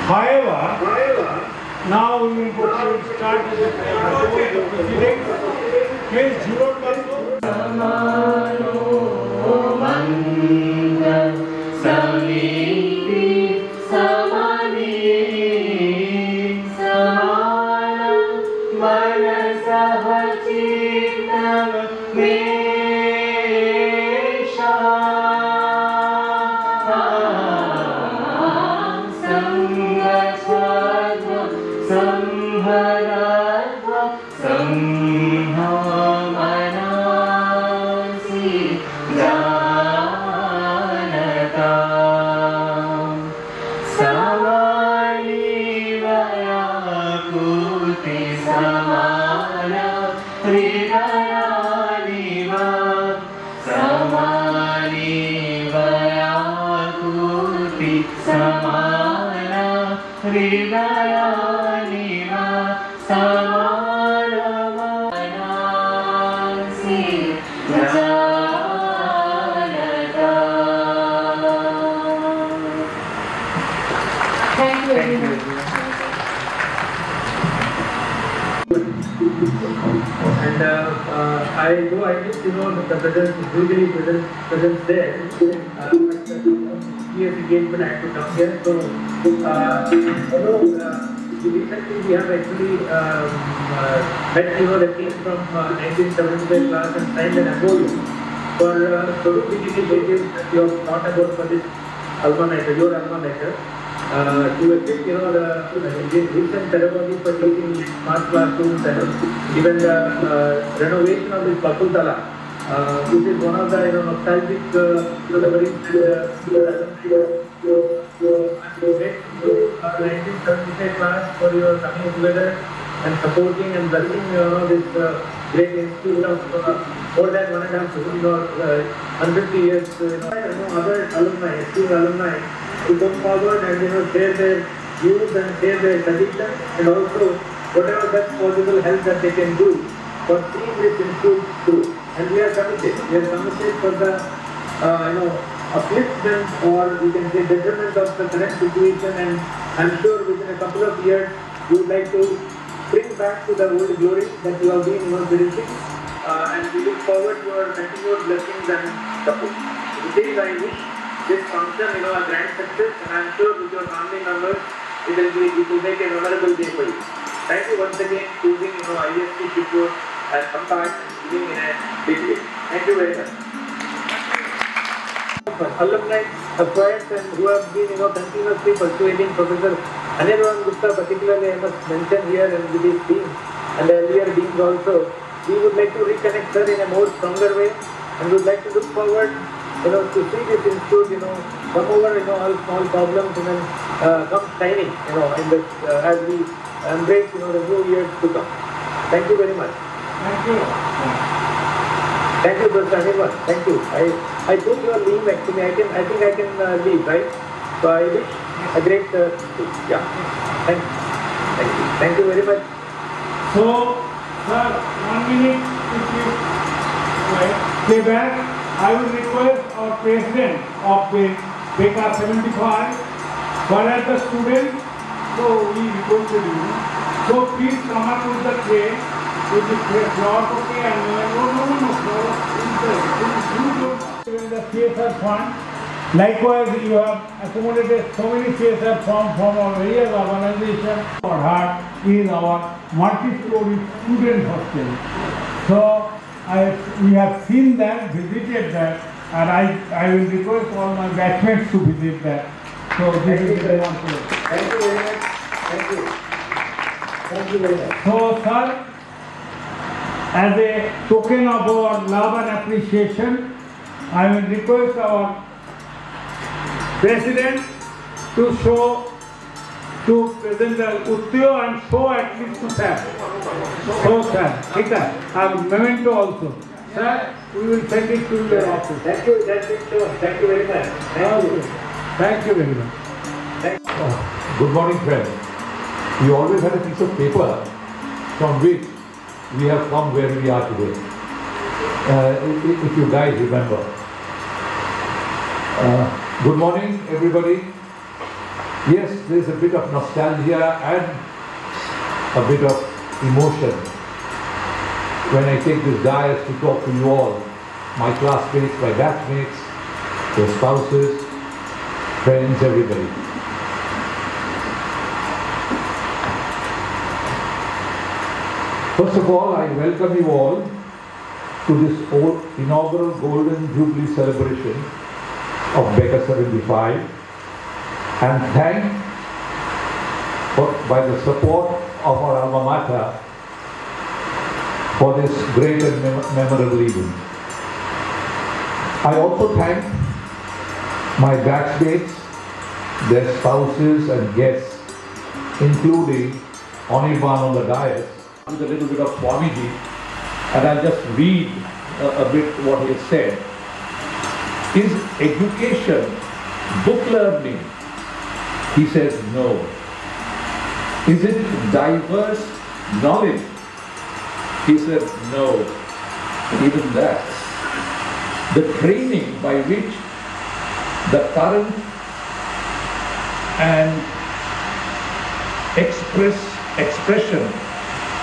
However, now we will start with the proceedings. Please zero I just the presence is usually presence there. Years engagement I had to come here. So, recently we have actually met the team from 1975 class and signed an MOU for which initiatives that you have thought about for this alma mater, your alma mater. To assist the recent ceremony for teaching smart classrooms and even the renovation of this Bakultala, which is one of the nostalgic memories and 1975 class for your coming together and supporting and blessing this great institute of more than 150 years. Other alumni, school alumni, to come forward and share their views and share their suggestions and also whatever best possible help that they can do for seeing this institute through. And we are committed. We are committed for the upliftment or we can say betterment of the current situation, and I'm sure within a couple of years we would like to bring back to the old glory that you have been experiencing, and we look forward to your continued blessings and support. With this, I wish this function, a grand success, and I'm sure with your family members, it will make a memorable day for you. Thank you once again for choosing, IST Shipboard as some part and giving in a big way. Thank you very much. Alumni, acquirers, and who have been, continuously persuading Professor Anirban Gupta, particularly I must mention here, and with his team and the earlier deans also. We would like to reconnect her in a more stronger way, and we would like to look forward to see this institute, come over, all small problems and then come shining, in this, as we embrace, the new years to come. Thank you very much. Thank you. Thank you, Professor Anirban. Thank you. I took your leave actually. I think I can leave, right? So I wish a great, yeah. Thank you. Thank you very much. So, sir, 1 minute, if you stay back. I will request our president of the BECA 75, for as the student, so we requested you. So please come up with the tray, with the floor, okay, and in the CSR fund. Likewise, you have accommodated so many CSR from our various organizations. Our heart is our multi-story student hostel. So we have seen that, visited that, and I will request all my batchmates to visit that. So this is the one place. Thank you very much. Thank you. Thank you very much. So, sir, as a token of our love and appreciation, I will request our president to present the Uttyo and show at least to sir. So, sir, and memento also. Sir, we will send it to your office. Thank you, that's it, sure. Thank you very much. Thank you. Thank you very much. Good morning, friends. We always had a piece of paper from which we have come where we are today. If you guys remember. Good morning, everybody. Yes, there's a bit of nostalgia and a bit of emotion when I take this dais to talk to you all, my classmates, my batchmates, their spouses, friends, everybody. First of all, I welcome you all to this inaugural Golden Jubilee celebration of Becca 75 and thank by the support of our alma mater for this great and memorable event. I also thank my batchmates, their spouses and guests, including Anirban on the dais, with a little bit of Swamiji, and I'll just read a bit what he has said. Is education book learning? He says no. Is it diverse knowledge? He said no. Even that. The training by which the current and expression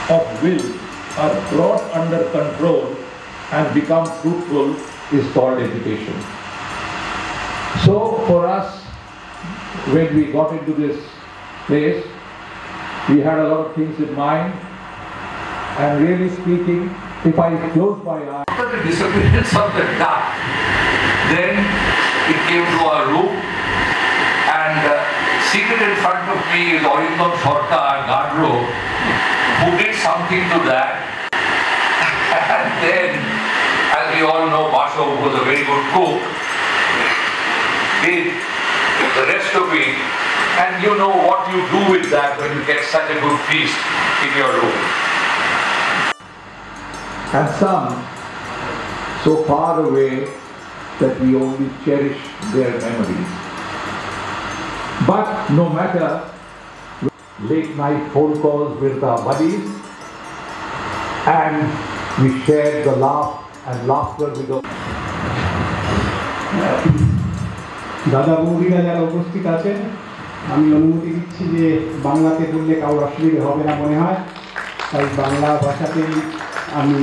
of will are brought under control and become fruitful is called education. So for us, when we got into this place, we had a lot of things in mind, and really speaking, if I close my eyes, after the disappearance of the duck, then it came to our room, and seated in front of me is Orimbam Sarkar, Gadro, who did something to that. And then, as we all know, Basho, who was a very good cook, did the rest of it. And you know what you do with that when you get such a good feast in your room. And some so far away that we only cherish their memories. But no matter, late night phone calls with our buddies, and we shared the laugh and laughter with the দাদা বৌদিরা যারা উপস্থিত আছেন, আমি অনুমতি দিচ্ছি যে বাংলাতে বললে কারোর অসুবিধা হবে না মনে হয়, তাই বাংলা ভাষাতেই আমি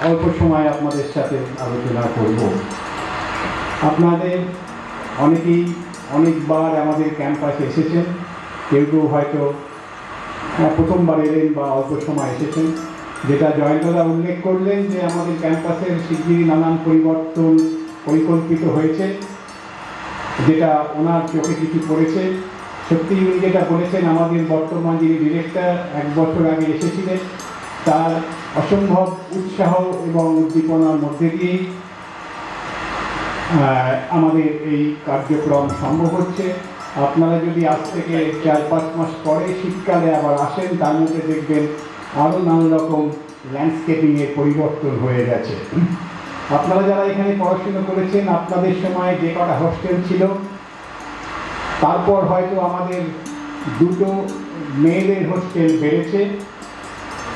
অল্প সময় আপনাদের সাথে আলোচনা করব। আপনাদের অনেকেই অনেকবার আমাদের ক্যাম্পাসে এসেছেন, কেউ কেউ হয়তো প্রথমবার এলেন বা অল্প সময় এসেছেন। যেটা জয়ন্তদা উল্লেখ করলেন যে আমাদের ক্যাম্পাসের শিগগিরই নানান পরিবর্তন পরিকল্পিত হয়েছে, যেটা ওনার চোখে কিছু পড়েছে। সত্যি উনি যেটা বলেছেন, আমাদের বর্তমান যিনি ডিরেক্টর 1 বছর আগে এসেছিলেন, তার অসম্ভব উৎসাহ এবং উদ্দীপনার মধ্যে দিয়েই আমাদের এই কার্যক্রম সম্ভব হচ্ছে। আপনারা যদি আজ থেকে 4-5 মাস পরে শীতকালে আবার আসেন, তার মধ্যে দেখবেন আরও নানা রকম ল্যান্ডস্কেপিংয়ের পরিবর্তন হয়ে গেছে। আপনারা যারা এখানে পড়াশুনো করেছেন, আপনাদের সময় যে কটা হোস্টেল ছিল, তারপর হয়তো আমাদের 2টো মেয়েদের হোস্টেল বেড়েছে,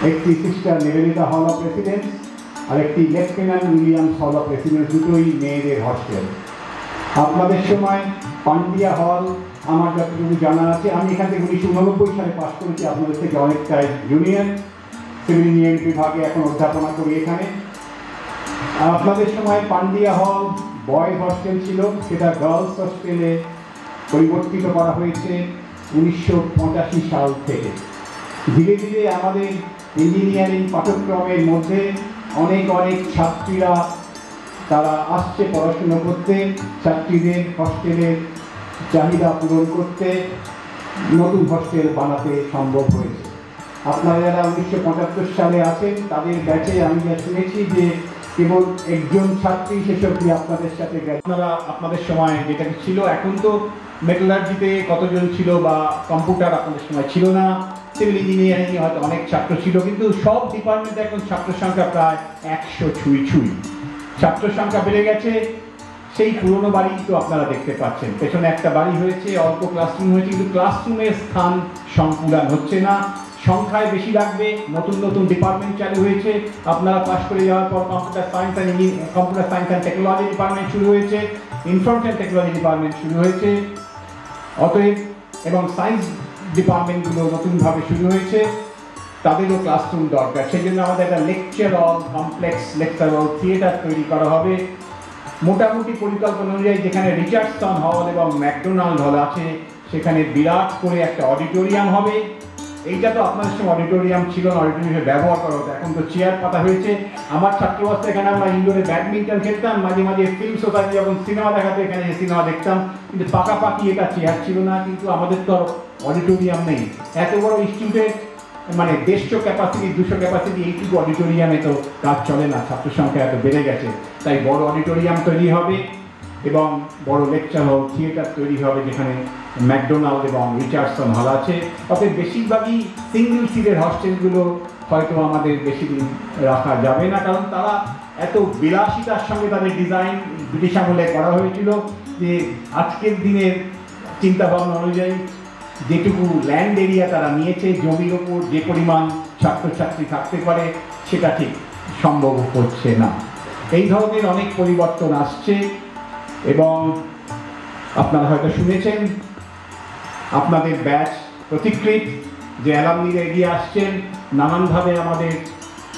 একটি sister Nivedita hall of residence আর একটি lieutenant Williams hall of residence, দুটোই মেয়েদের হোস্টেল। আপনাদের সময় পান্ডিয়া হল, আমার যতটুকু জানা আছে, আমি এখান থেকে 1989 সালে পাস করেছি, আপনাদের থেকে অনেকটাই জুনিয়র, সিভিল ইঞ্জিনিয়ারিং বিভাগে এখন অধ্যাপনা করি এখানে। আপনাদের সময় পান্ডিয়া হল বয়েজ হোস্টেল ছিল, সেটা গার্লস হোস্টেলে পরিবর্তিত করা হয়েছে 1985 সাল থেকে। ধীরে ধীরে আমাদের ইঞ্জিনিয়ারিং পাঠ্যক্রমের মধ্যে অনেক ছাত্রীরা তারা আসছে পড়াশুনো করতে, ছাত্রীদের হস্টেলের চাহিদা পূরণ করতে নতুন হোস্টেল বানাতে সম্ভব হয়েছে। আপনারা যারা 1975 সালে আছেন, তাদের ব্যাচে আমি যা শুনেছি যে কেবল একজন ছাত্রী সেসবটি আপনাদের সাথে গেছে। আপনারা আপনাদের সময় যেটা ছিল, এখন তো মেটালার্জিতে কতজন ছিল বা কম্পিউটার আপনাদের সময় ছিল না, সিভিল ইঞ্জিনিয়ারিংয়ে হয়তো অনেক ছাত্র ছিল, কিন্তু সব ডিপার্টমেন্টে এখন ছাত্র সংখ্যা প্রায় 100 ছুঁই। ছাত্র সংখ্যা বেড়ে গেছে। সেই পুরনো বাড়ি তো আপনারা দেখতে পাচ্ছেন, পেছনে একটা বাড়ি হয়েছে, অল্প ক্লাসরুম হয়েছে, কিন্তু ক্লাসরুমের স্থান সংকুলান হচ্ছে না, সংখ্যায় বেশি লাগবে। নতুন ডিপার্টমেন্ট চালু হয়েছে, আপনারা পাস করে যাওয়ার পর computer science and technology department শুরু হয়েছে, ইনফরমেশন টেকনোলজি ডিপার্টমেন্ট শুরু হয়েছে। অতএব এবং সায়েন্স ডিপার্টমেন্টগুলো নতুনভাবে শুরু হয়েছে, তাদেরও ক্লাসরুম দরকার। সেই জন্য আমাদের একটা লেকচার হল, কমপ্লেক্স লেকচার হল, থিয়েটার তৈরি করা হবে। মোটামুটি পরিকল্পনা অনুযায়ী যেখানে রিচার্ডসন হল এবং ম্যাকডোনাল্ড হল আছে, সেখানে বিরাট করে একটা অডিটোরিয়াম হবে। এইটা তো আপনাদের সময় অডিটোরিয়াম ছিল না, অডিটোরিয়ামে ব্যবহার করা হতো, এখন তো চেয়ার পাতা হয়েছে। আমার ছাত্রাবস্থায় এখানে আমরা ইনডোরে ব্যাডমিন্টন খেলতাম, মাঝে মাঝে ফিল্ম সোসাইটি যখন সিনেমা দেখাতো এখানে সিনেমা দেখতাম, কিন্তু পাকাপাকি এটা চেয়ার ছিল না। কিন্তু আমাদের তো অডিটোরিয়াম নেই, এত বড় ইনস্টিটিউটের মানে 150 ক্যাপাসিটি 200 ক্যাপাসিটি এইটুকু অডিটোরিয়ামে তো কাজ চলে না, ছাত্র সংখ্যা এত বেড়ে গেছে। তাই বড় অডিটোরিয়াম তৈরি হবে এবং বড় লেকচার হল, থিয়েটার তৈরি হবে যেখানে ম্যাকডোনাল্ড এবং রিচার্ডসন হল আছে। অর্থাৎ বেশিরভাগই সিঙ্গেল সিটের হস্টেলগুলো হয়তো আমাদের বেশি দিন রাখা যাবে না, কারণ তারা এত বিলাসিতার সঙ্গে তাদের ডিজাইন ব্রিটিশ আমলে করা হয়েছিল যে আজকের দিনের চিন্তাভাবনা অনুযায়ী যেটুকু ল্যান্ড এরিয়া তারা নিয়েছে, জমির ওপর যে পরিমাণ ছাত্রছাত্রী থাকতে পারে সেটা ঠিক সম্ভব হচ্ছে না। এই ধরনের অনেক পরিবর্তন আসছে এবং আপনারা হয়তো শুনেছেন আপনাদের ব্যাচ প্রতিকৃত যে অ্যালামনিরা এগিয়ে আসছেন নানানভাবে আমাদের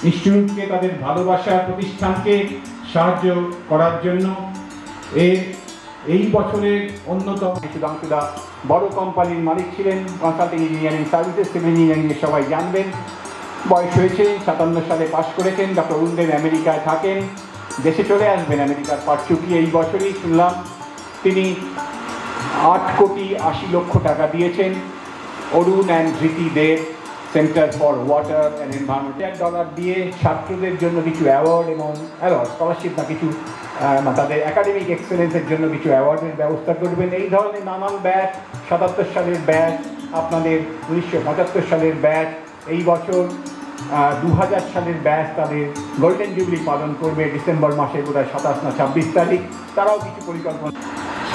ইনস্টিটিউটকে, তাদের ভালোবাসার প্রতিষ্ঠানকে সাহায্য করার জন্য। এই বছরের অন্যতম সুধাংশুদা বড় কোম্পানির মালিক ছিলেন, কনসাল্টিং ইঞ্জিনিয়ারিং সার্ভিসেস, সিভিল ইঞ্জিনিয়ারিংয়ে সবাই জানবেন। বয়স হয়েছে, 57 সালে পাশ করেছেন। ডক্টর অরুণদেব আমেরিকায় থাকেন, দেশে চলে আসবেন আমেরিকার পাট চুকিয়ে এই বছরই শুনলাম। তিনি 8,80,00,000 টাকা দিয়েছেন Arun and Dhriti Deb centre for water and environment. $1 দিয়ে ছাত্রদের জন্য কিছু অ্যাওয়ার্ড এবং স্কলারশিপ না কিছু তাদের একাডেমিক এক্সেলেন্সের জন্য কিছু অ্যাওয়ার্ডের ব্যবস্থা করবেন। এই ধরনের নানান ব্যাচ, 77 সালের ব্যাচ, আপনাদের 1975 সালের ব্যাচ, এই বছর 2000 সালের ব্যাচ তাদের গোল্ডেন জুবলি পালন করবে ডিসেম্বর মাসে, বোধহয় 27 না 26 তারিখ। তারাও কিছু পরিকল্পনা।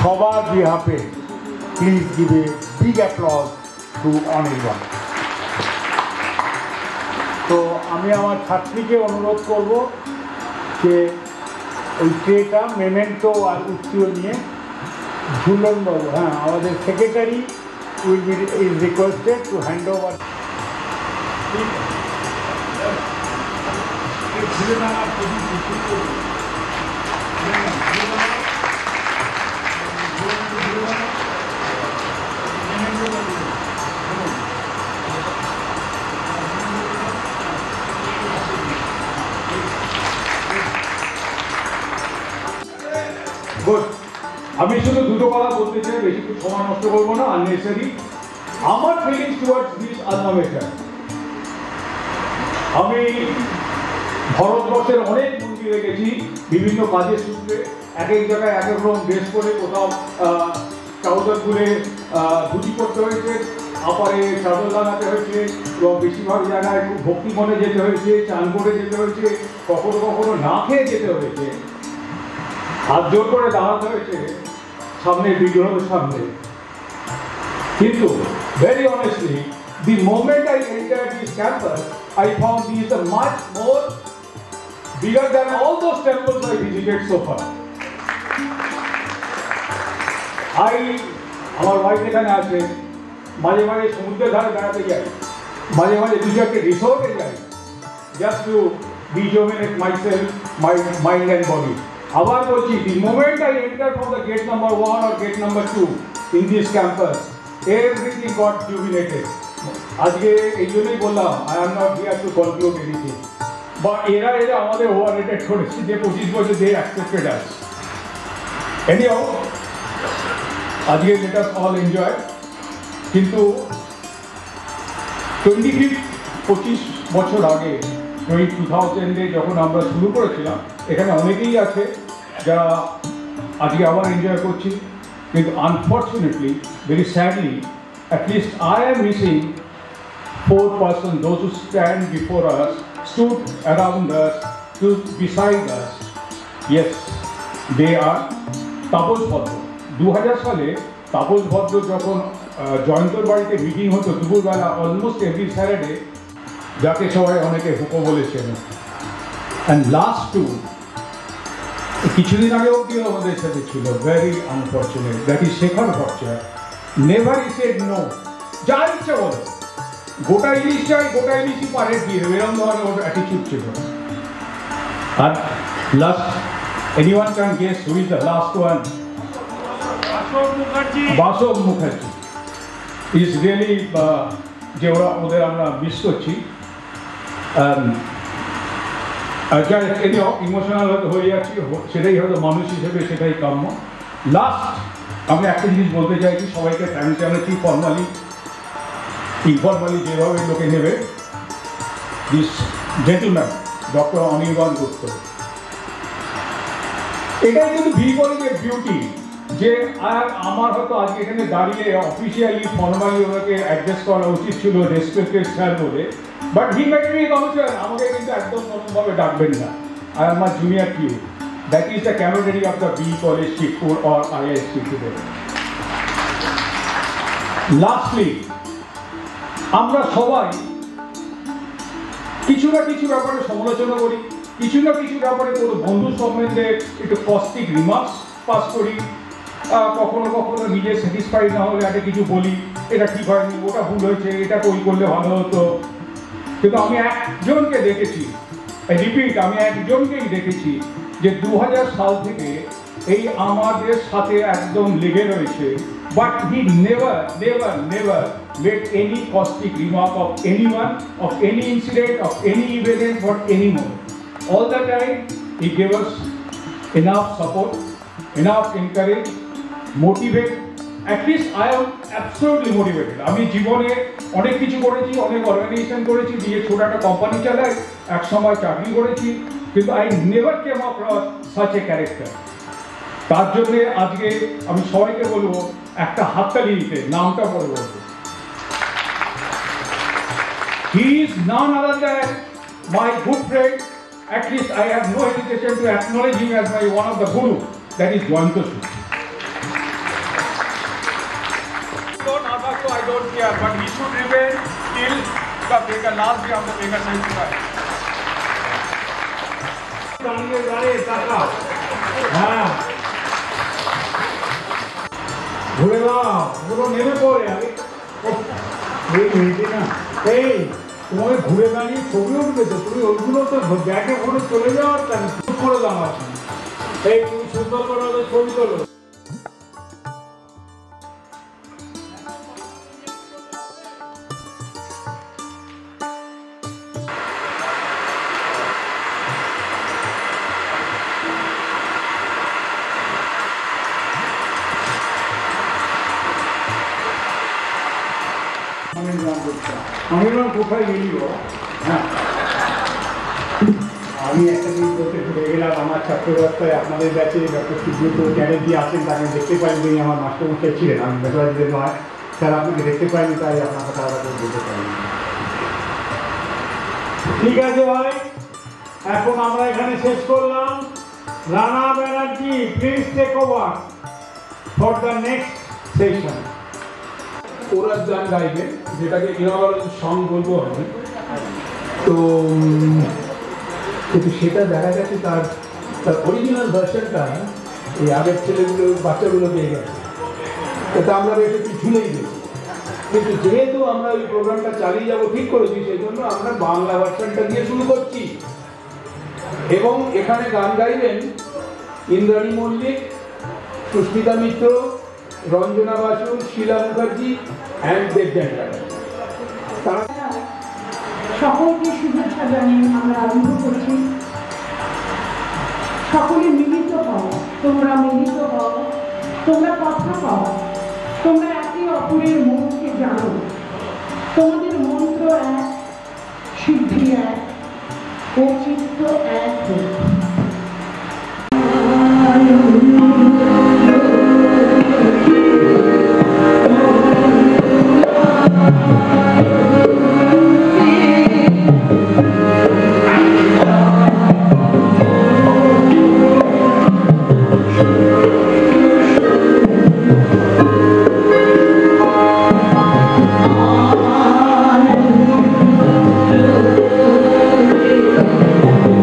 সবার behalf please give a big applause to Anirban. তো আমি আমার ছাত্রীকে অনুরোধ করব যে ওই ট্রেটা মেমেন্টো আর উত্তীয় নিয়ে ঝুলনবাবু, হ্যাঁ আমাদের secretary will be is requested to hand over. Good. আমি শুধু দুটো কথা বলতে চাই, বেশি সময় নষ্ট করবো না, আননেসেসারি। আমার ফিলিংস টুয়ার্ডস দিস আলমা মেটার, আমি ভারতবর্ষের অনেক মন্দিরে গেছি বিভিন্ন কাজের সূত্রে, এক এক জায়গায় এক এক রকম ড্রেস করে, কোথাও ট্রাউজার খুলে ধুতি করতে হয়েছে, আপারে চাদর লাগাতে হয়েছে, এবং বেশিরভাগ জায়গায় খুব ভক্তি মনে যেতে হয়েছে, চান করে যেতে হয়েছে, কখনো কখনো না খেয়ে যেতে হয়েছে, হাত জোর করে দাঁড়াতে হয়েছে সামনে বিগ্রহের সামনে। কিন্তু very honestly, the moment I entered this campus, I found these are much more bigger than all those temples I visited so far. আমার ওয়াইফ এখানে আছে, মাঝে মাঝে সমুদ্রের ধারে বেড়াতে যাই, মাঝে মাঝে দু চারটে রিসোর্টে যাই, just to rejuvenate myself, my mind and body. আবার বলছি, the moment I entered from the gate number 1 or gate number 2 in this campus, everything got jubilated. আজকে এই জন্যই বললাম, I am not here to conclude anything. But এরা আমাদের overrated করেছে যে 25 বছর they accepted us. Anyhow, আজকে let us all enjoy. কিন্তু 25 বছর আগে 2000-এ যখন আমরা শুরু করেছিলাম, এখানে অনেকেই আছে যারা আজকে আবার এনজয় করছি, কিন্তু unfortunately, very sadly, at least I am missing 4 persons, those who stand before us, stood around us, stood beside us. Yes, they are Tapas ভদ্র। 2000 সালে তাপস ভদ্র যখন জয়ন্তর বাড়িতে মিটিং হতো দুপুরবেলা, অলমোস্ট এভরি স্যাটারডে, যাকে সবাই অনেকে হুকো বলেছেন। অ্যান্ড লাস্ট টু কিছুদিন আগে অব্দিও আমাদের সাথে ছিল, very unfortunate, that is Shekhar Bhattacharya. Never I said no, যা ইচ্ছা বলো, গোটা ইলিশ চাই, গোটা ইলিশই পারে দিয়ে দেবে, এরকম ধরনের ওর অ্যাটিচিউড ছিল। আর last, anyone can guess who is the last one? Basab Mukherjee is really, যে ওদের আমরা মিস করছি। ইমোশনাল হয়তো হয়ে যাচ্ছি, সেটাই হয়তো মানুষ হিসেবে সেটাই কাম্য। লাস্ট আমি একটা জিনিস বলতে চাইছি, সবাইকে থ্যাংকস জানাচ্ছি ফর্মালি ইনফর্মালি যেভাবে লোকে নেবে। দিস জেন্টলম্যান ডক্টর অনির্বাণ গুপ্ত, এটাই কিন্তু বি কলেজের বিউটি, যে আর আমার হয়তো আজকে এখানে দাঁড়িয়ে অফিসিয়ালি ফর্মালি ওনাকে অ্যাড্রেস করা উচিত ছিল রেসপেক্টেড স্যার বলে, but he made me councillor, আমাকে কিন্তু একদম কোনোভাবে ডাকবেন না। আই এম মাই জুনিয়র কিউ, দ্যাট ইজ দ্য ক্যামেরারি of the B college Shibpur or IISc today. Lastly, আমরা সবাই কিছু না কিছু ব্যাপারে সমালোচনা করি, কিছু না কিছু ব্যাপারে কোনো বন্ধু সম্বন্ধে একটু কস্টিক রিমার্কস পাস করি, কখনো কখনো নিজে স্যাটিসফাইড না হলে একটা কিছু বলি, এটা ঠিক হয়নি, ওটা ভুল হয়েছে, এটা ওই করলে ভালো হতো। কিন্তু আমি একজনকে দেখেছি, রিপিট, আমি একজনকেই দেখেছি যে 2000 সাল থেকে এই আমাদের সাথে একদম লেগে রয়েছে, but he never never never made any caustic remark of anyone, of any incident, of any event, for any moment. All the time he gave us enough support, enough encourage, motivate. At least I am absolutely motivated. আমি জীবনে অনেক কিছু করেছি, অনেক organisation করেছি, দিয়ে ছোট একটা কোম্পানি চালাই, এক সময় চাকরি করেছি, কিন্তু I never came across such a character. তার জন্যে আজকে আমি সবাইকে বলবো একটা হাততালি দিতে, নামটা পরে বলবো। He is none other than my good friend. At least I have no hesitation to acknowledge him as my one of the guru, that is Jayanta Sud. Don't ask, so I don't care, but he should remain till the Vega last day of the Vega Century. হ্যাঁ, ঘুরে দাও, পুরো নেমে পড়ে। এই মেয়েটি না, এই তোমাকে ঘুরে দাঁড়িয়ে ছবি উঠবে তো, তুমি ওইগুলো তো ব্যাগে ভরে চলে যাওয়ার তাহলে করে দাম আছে। এই তুমি সুন্দর করে ওদের ছবি তোলো। অনির্বাণ কোথায় গেলিও? হ্যাঁ, আমি একটা জিনিস বলতে ভুলে গেলাম, আমার ছাত্রব্যবস্থায় আপনাদের ব্যাচে ডক্টর সুব্রত চ্যাটার্জি আছেন, তাকে দেখতে পাইনি, আমার মাস্টারমশাই ছিলেন, আমি মেধাবীদের নয় স্যার, আপনাকে দেখতে পাইনি, তাই আপনার কথা আলাদা করে বলতে পারিনি। ঠিক আছে ভাই, এখন আমরা এখানে শেষ করলাম। Rana Banerjee, please take over for the next session. ওরা গান গাইবে, যেটাকে ইনঅরাল সং বলবো আমি। তো কিন্তু সেটা দেখা গেছে তার অরিজিনাল ভার্সনটা এই আগের ছেলেগুলো, বাচ্চাগুলো পেয়ে গেছে, এটা আমরা বেশ একটু ঝুলেই গেছি। কিন্তু যেহেতু আমরা ওই প্রোগ্রামটা চালিয়ে যাবো ঠিক করেছি, সেই জন্য আমরা বাংলা ভার্সনটা দিয়ে শুরু করছি। এবং এখানে গান গাইবেন ইন্দ্রাণী মল্লিক, সুস্মিতা মিত্র, রঞ্জনা বাসু, শিলা মুখার্জি অ্যান্ড দেবযানী। তারা সকলকে শুভেচ্ছা জানিয়ে আমরা আরম্ভ করছি। সকলে মিলিত হও, তোমরা মিলিত হও, তোমরা কথা পাও, তোমরা একে অপরের মনকে জানো, তোমাদের মন্ত্র এক, সিদ্ধি এক, ও চিত্ত এক হোক।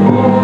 Oh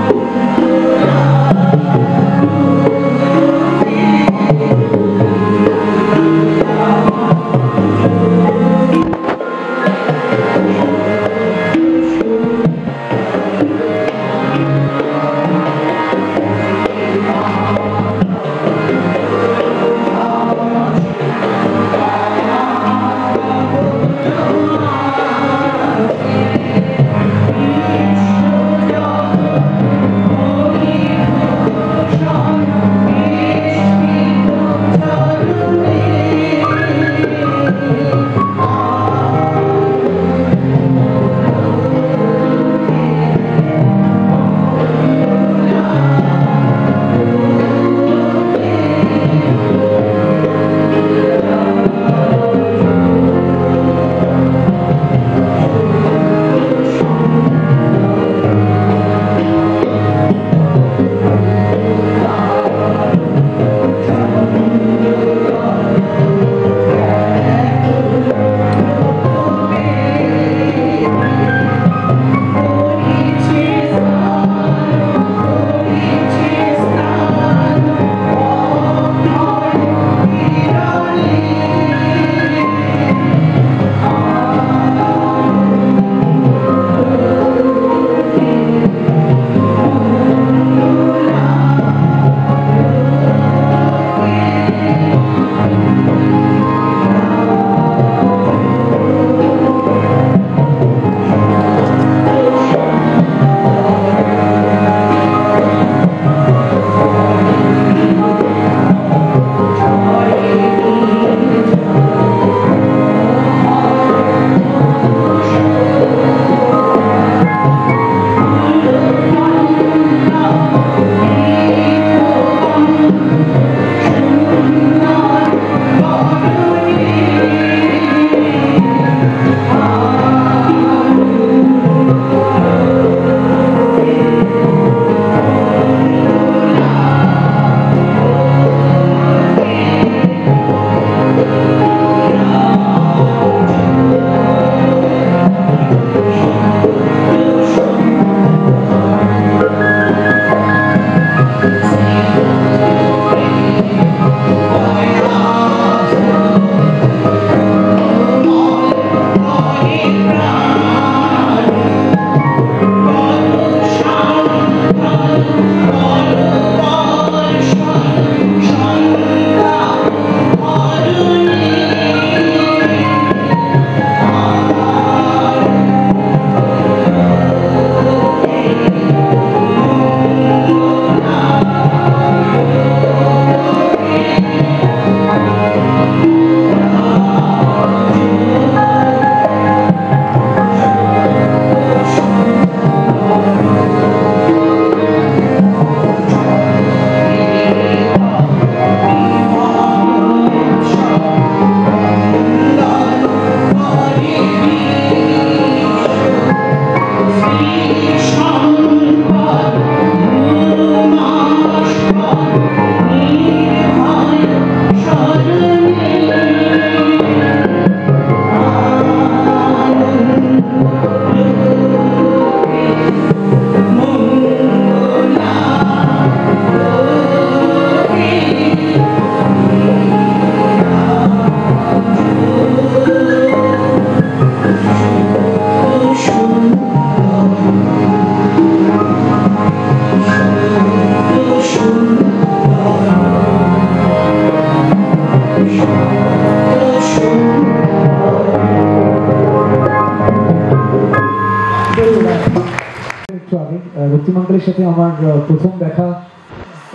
আঙ্কেলের সাথে আমার প্রথম দেখা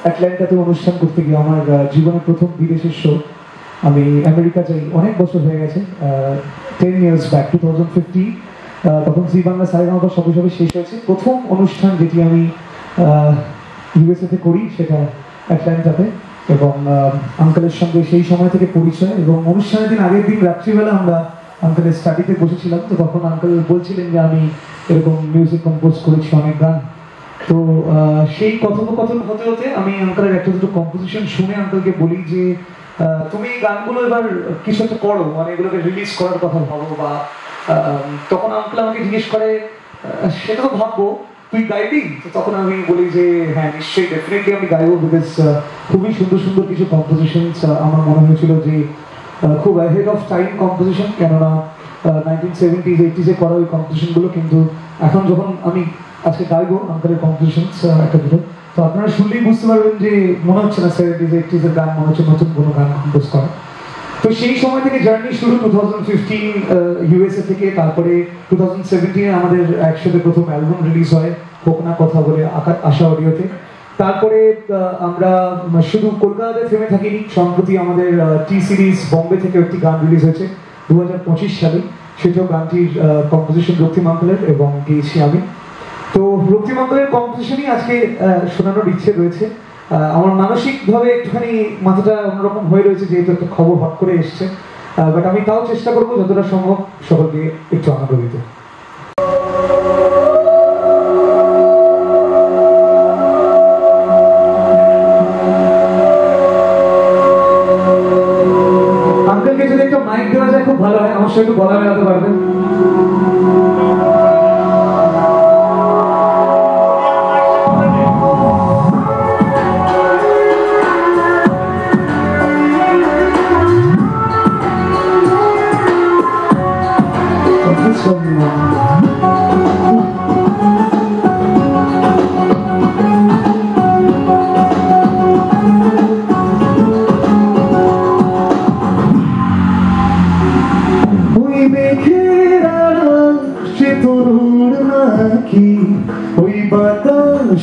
অ্যাটলান্টাতে অনুষ্ঠান করতে গিয়ে। আমার জীবনের প্রথম বিদেশের শো। আমি আমেরিকা যাই অনেক বছর হয়ে গেছে, 10 years ব্যাক, 2015। তখন জি বাংলা সারেগামাপা সবে সবে শেষ হয়েছে। প্রথম অনুষ্ঠান যেটি আমি ইউএসএতে করি সেটা অ্যাটলান্টাতে, এবং আঙ্কেলের সঙ্গে সেই সময় থেকে পরিচয়। এবং অনুষ্ঠানের দিন আগের দিন রাত্রিবেলা আমরা আঙ্কেলের স্টাডিতে বসেছিলাম, তো তখন আঙ্কেল বলছিলেন যে আমি এরকম মিউজিক কম্পোজ করেছি অনেক গান। তো সেই কথোপকথন হতে হতে আমি আঙ্কেলের একটা দুটো কম্পোজিশন শুনে আঙ্কেলকে বলি যে তুমি এই গানগুলো এবার কিছু একটা করো, মানে এগুলোকে রিলিজ করার কথা ভাবো। বা তখন আঙ্কেল আমাকে জিজ্ঞেস করে সেটা তো ভাববো, তুই গাইবি? তো তখন আমি বলি যে হ্যাঁ নিশ্চয়ই, ডেফিনেটলি আমি গাইবো, বিকজ খুবই সুন্দর সুন্দর কিছু কম্পোজিশন আমার মনে হয়েছিল যে খুব অ্যাহেড অফ টাইম কম্পোজিশন, কেননা 1970s 80s করা ওই কম্পোজিশনগুলো। কিন্তু এখন যখন আমি আজকে গাইবো আঙ্কেলের কম্পোজিশন একটা দুটো, তো আপনারা শুনলেই বুঝতে পারবেন যে মনে হচ্ছে না 70s 80s গান, মনে হচ্ছে নতুন কোনো গান কম্পোজ করা। তো সেই সময় থেকে জার্নি শুরু 2015 ইউএসএ থেকে। তারপরে 2017 আমাদের একসাথে প্রথম অ্যালবাম রিলিজ হয় হোক না কথা বলে আশা অডিওতে। তারপরে আমরা শুধু কলকাতাতে থেমে থাকিনি, সম্প্রতি আমাদের টি সিরিজ বম্বে থেকে একটি গান রিলিজ হয়েছে 2025 সালে। সেটাও গানটির কম্পোজিশন রক্তিম আঙ্কেলের এবং গেয়েছি আমি। তো রক্তিম আঙ্কেলের কম্পোজিশনই আজকে শোনানোর ইচ্ছে রয়েছে। আমার মানসিকভাবে একটুখানি মাথাটা অন্যরকম হয়ে রয়েছে, যেহেতু একটা খবর হট করে এসছে, বাট আমি তাও চেষ্টা করবো যতটা সম্ভব সকলকে একটু আনন্দ দিতে। আঙ্কেলকে যদি একটু মাইক দেওয়া যায় খুব ভালো হয়, আমার সাথে একটু গলা মেলাতে পারবেন।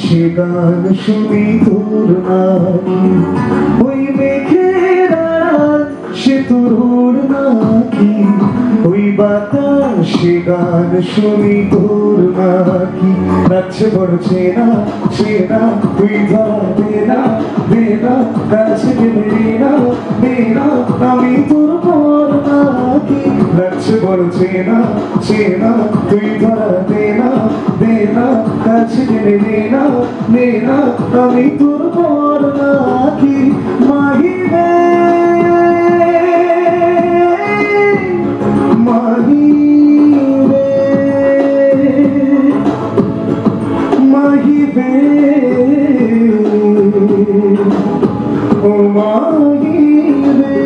সে গান শুনি তোর নাকি, ওই মেঘের সে তোর নাকি, ওই বাতাসে গান শুনি তোর নাকি। নাচছে বড় চেনা চেনা, তুই ধরা দেনা দেনা, কাছে দেনা দেনা, আমি তোর পর নাকি। নাচছে বড় চেনা চেনা, তুই ধরা দেনা দেনা, কাছে দেনা দেনা, আমি তোর পর নাকি। মাহিবে মাহিবে মাহিবে ও মাহিবে।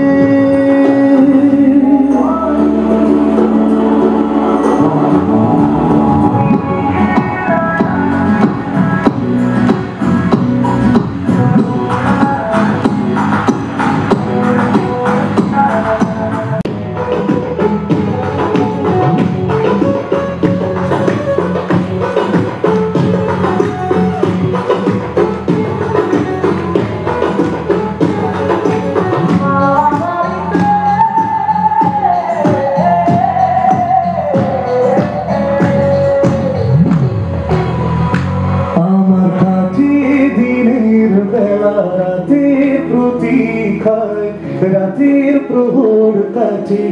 রাতের প্রহর কাটে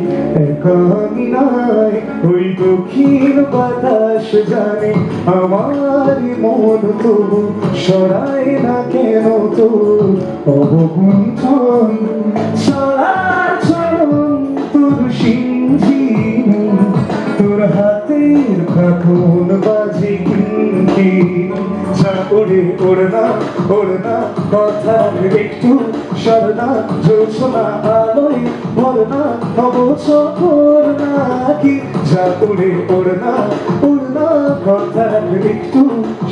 একামি নাই, ওই দক্ষিণ বাতাস জানে আমার মন তবু সরায় না কেন তোর অবগুণ্ঠন। চলাচলন তোর সিংহীন, তোর হাতের কাকুন বাজে কিনকি। যা ওরে ওড়না ওড়না কথা একটু সরনা, জোছনা আলোয় ভরনা হব চকর নাকি। যা ওরে ওড়না ওড়না কথা একটু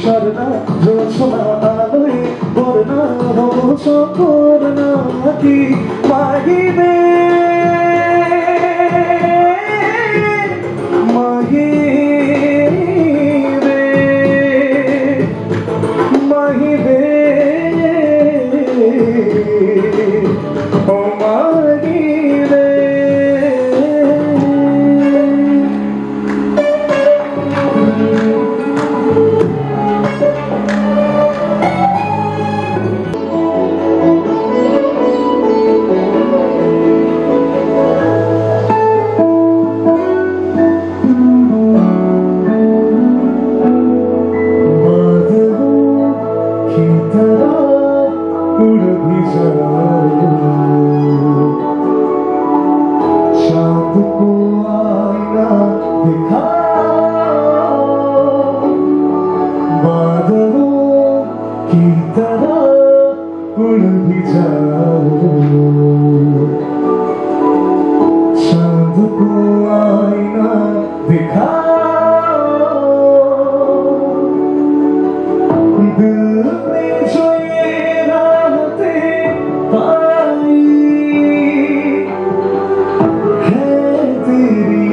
সরনা, জোছনা আলোয় ভরনা হব চকর নাকি। মাহিবে মাহিবে की तरह उड़ भी जाओ, चांद को आईना दिखाओ, बादलों की तरह उड़ भी जाओ, चांद को आईना दिखाओ। दिल ने जो ये राहतें पाई है तेरी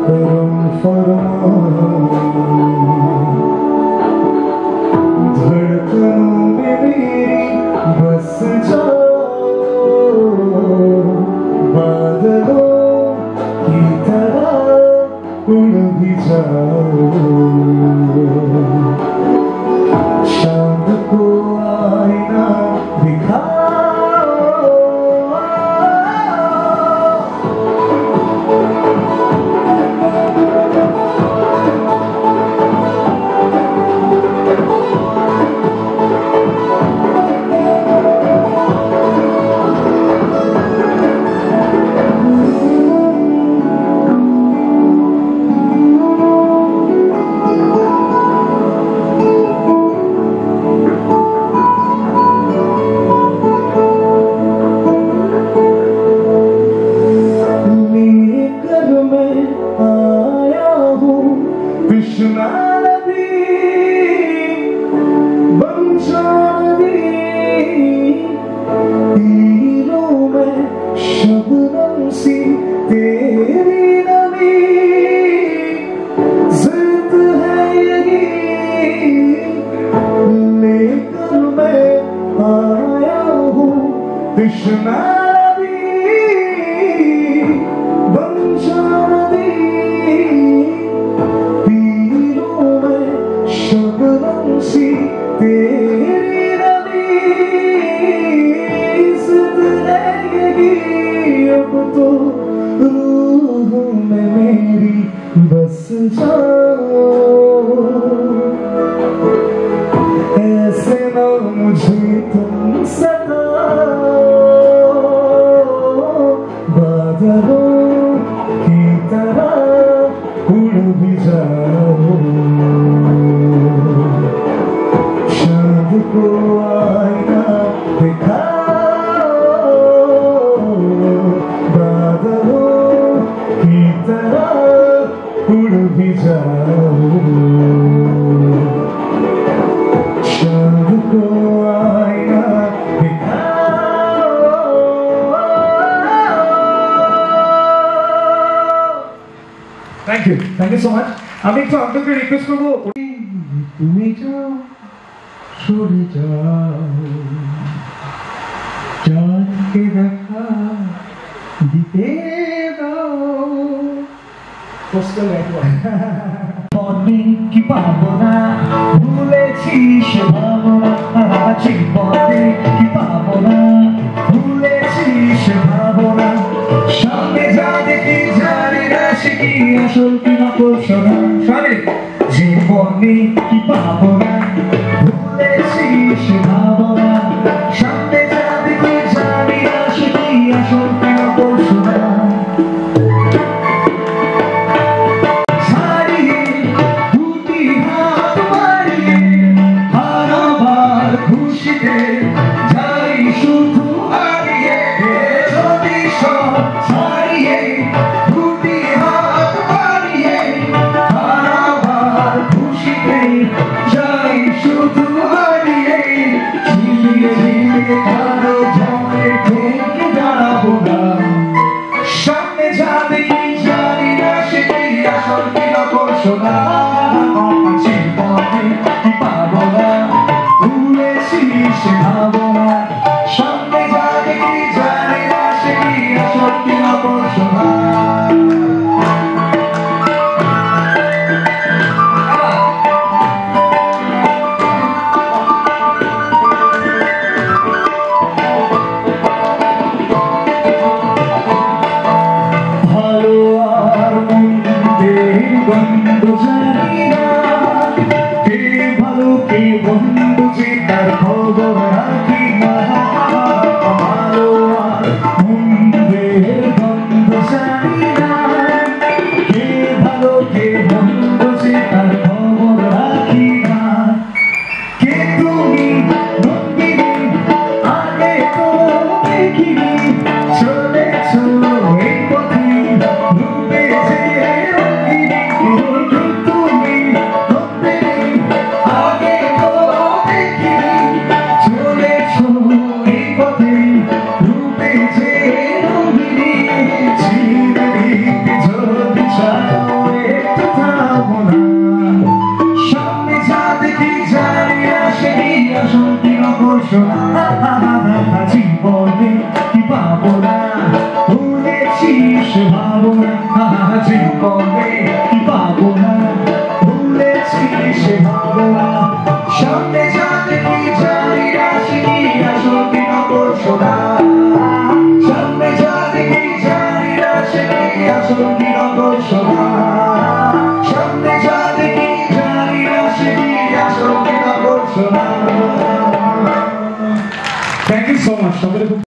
करम फरमाई, धड़कनों में मेरी बस जाओ, बादलों की तरह उड़ भी जाओ, चांद को आईना दिखाओ। कृष्णा नदी बंजारी तीरों में शबनम सी तेरी नमी, जिद है यही लेकर मैं आया हूँ, कृष्णा तेरी नदी, जिद है यही अब तो रूह में मेरी बस जाओ, ऐसे ना मुझे तुम सताओ, बादलों की तरह उड़ भी जाओ, चांद को आईना दिखाओ, बादलों की तरह उड़ भी जाओ, चांद को आईना दिखाओ। Thank you so much. আমি একটু আপনাকে রিকোয়েস্ট করবো, তুমি যাও সরে যাও, চাঁদকে দেখা দিতে দাও। মনে কি পাবো না, ভুলেছি সে ভাবনা, জীবনে কি পাবো না, ভুলেছি সে ভাবনা, সামনে যা দেখি জানি না সে কি আসল কি নকল শোনা, জীবনে কি পাবো না, ভুলেছি সে ভাবনা, সামনে যা দেখি জানি না সে কি আসল কি নকল শোনা। বন্ধু জানি না কে ভালো কে বন্ধু যে তার খবর রাখি না ভালো আর মন্দের গন্ধ জানি না কে ভালো কে মন্দ সে তার খবর রাখি না কে তুমি নন্দিনী আগে তো দেখিনি চলেছ এই পথে ডুবে যে রঙ্গিনী কে তুমি নন্দিনী আগে তো দেখিনি চলেছ এই পথে ডুবে যে রঙ্গিনী ছিঁড়ে দিতে যদি চাও একটু থামো না সামনে যা দেখি জানি না সেই অশান্তি অঘোষণা জীবনে কি পাবো না ভুলেছিস ভাবনা জীবনে কি পাবো না ভুলেছিস ভাবনা সামনে যা দেখি জানি না সেই অশান্তি অঘোষণা সামনে যা দেখি জানি না সেই অশান্তি অঘোষণা সামনে যা দেখি জানি না সেই অশান্তি অঘোষণা। থ্যাংক ইউ সো মাচ সকলে খুব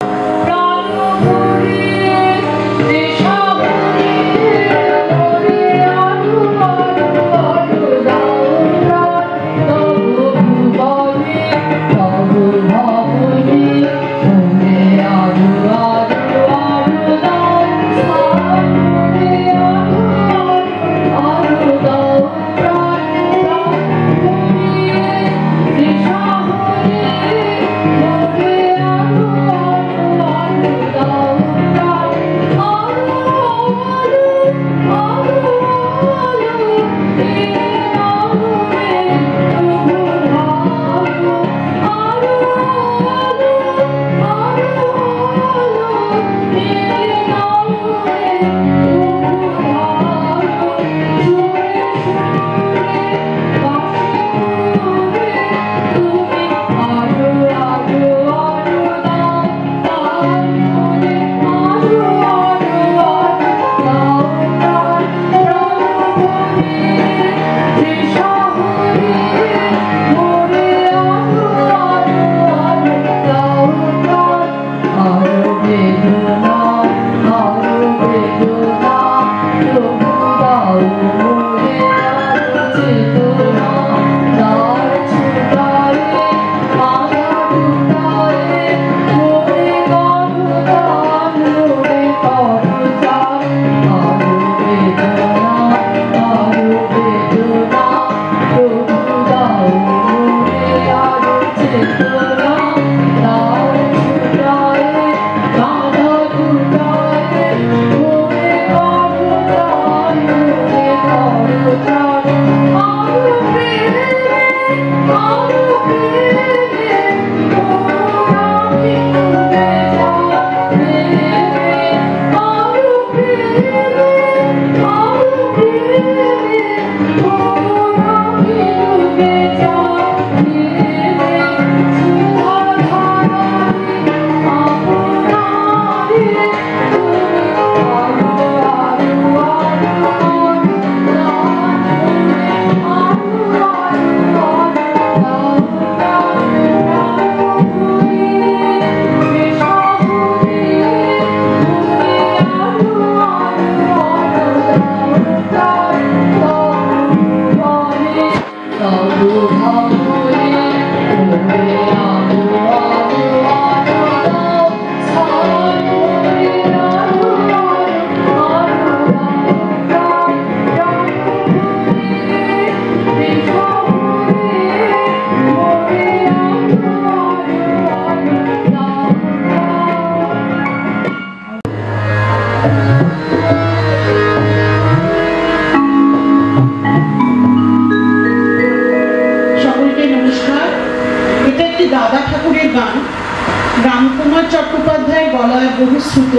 রামকুমার চট্টোপাধ্যায়ের গলায় বহুশ্রুত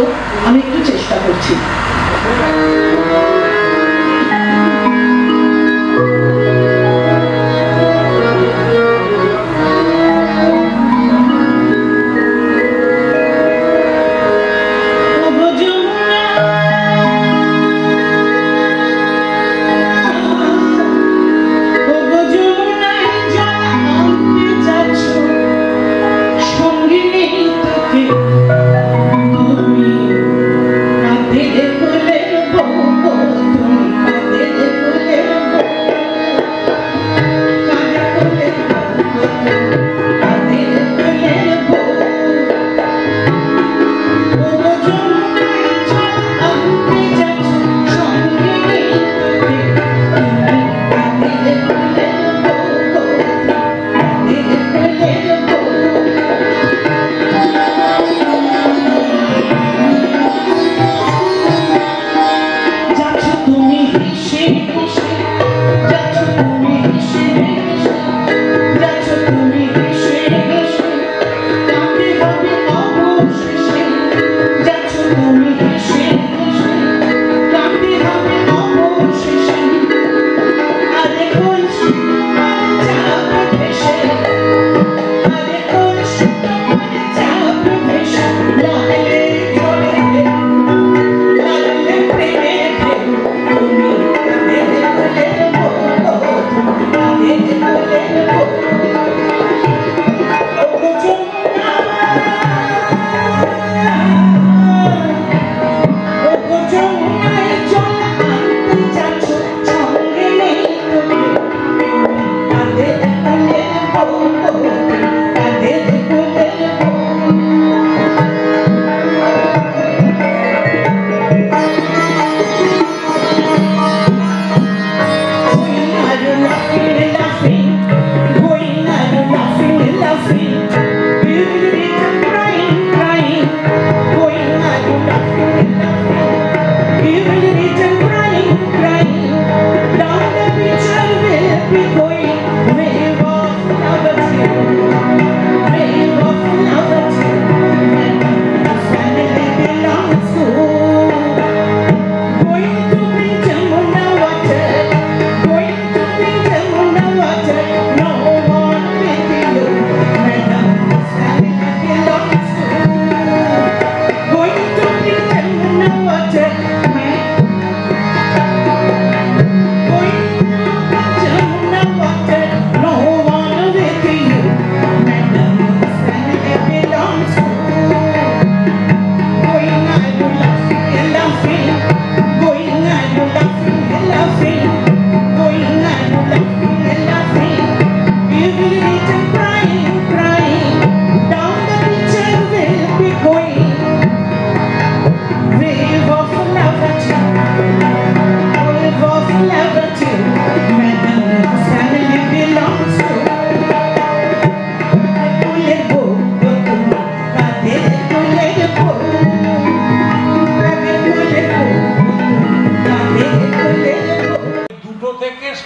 আমি একটু চেষ্টা করছি। Oh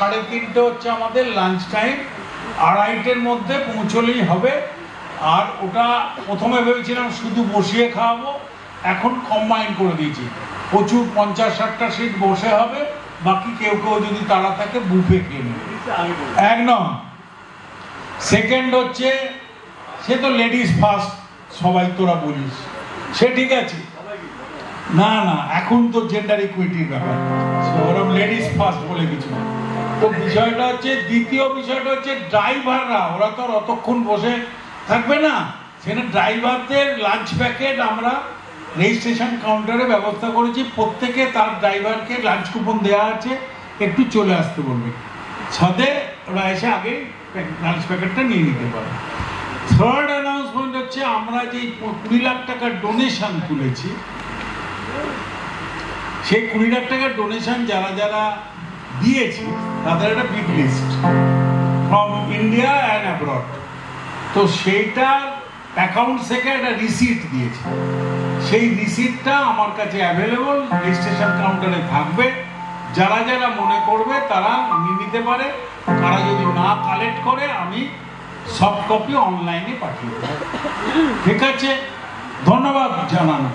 3:30 হচ্ছে আমাদের লাঞ্চ টাইম, 2:30-এর মধ্যে পৌঁছলেই হবে। আর ওটা প্রথমে ভেবেছিলাম শুধু বসিয়ে খাওয়াবো, এখন কম্বাইন করে দিয়েছি, প্রচুর 50-60টা সিট বসে হবে, বাকি কেউ কেউ যদি তারা থাকে বুফে খেয়ে নেবে একদম। সেকেন্ড হচ্ছে, সে তো লেডিস ফার্স্ট সবাই তোরা বলিস, সে ঠিক আছে, না না এখন তো জেন্ডার ইকুইটির ব্যাপার, ওরকম লেডিস ফার্স্ট বলে কিছু না। তো বিষয়টা হচ্ছে, দ্বিতীয় বিষয়টা হচ্ছে ড্রাইভাররা, ওরা তো আর অতক্ষণ বসে থাকবে না, সেখানে ড্রাইভারদের লাঞ্চ প্যাকেট আমরা রেজিস্ট্রেশন কাউন্টারে ব্যবস্থা করেছি, প্রত্যেকে তার ড্রাইভারকে লাঞ্চ কুপন দেওয়া আছে, একটু চলে আসতে বলবে, সাথে ওরা এসে আগে লাঞ্চ প্যাকেটটা নিয়ে নিতে পারে। থার্ড অ্যানাউন্সমেন্ট হচ্ছে, আমরা যে 20 লাখ টাকার ডোনেশন তুলেছি, সেই 20 লাখ টাকার ডোনেশন যারা যারা দিয়েছে তাদের একটা big list from India and abroad. তো সেইটা অ্যাকাউন্ট থেকে একটা রিসিট দিয়েছে, সেই রিসিটটা আমার কাছে অ্যাভেলেবল, রেজিস্ট্রেশন কাউন্টারে থাকবে, যারা যারা মনে করবে তারা নিয়ে নিতে পারে, তারা যদি না কালেক্ট করে আমি সফট কপি অনলাইনে পাঠিয়ে দেব। ঠিক আছে, ধন্যবাদ জানানো।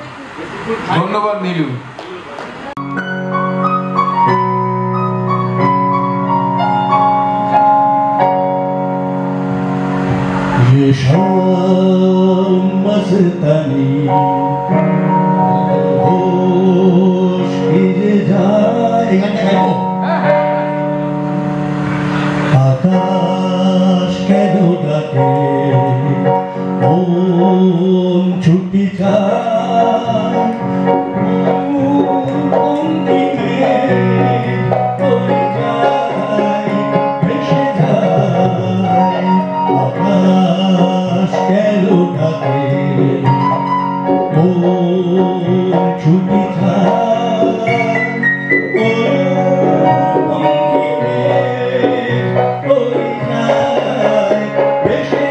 ধন্যবাদ নীলু। ये शाम मस्तानी होश भिजे जाए, आकाश কেন ডাকে, মন ছুটি যায়, মন দিকে পড়ে যায়, ভেসে যায়, আকাশ কেন ডাকে, মন ছুটি যায়, মন দিকে পড়ে যায়, ভেসে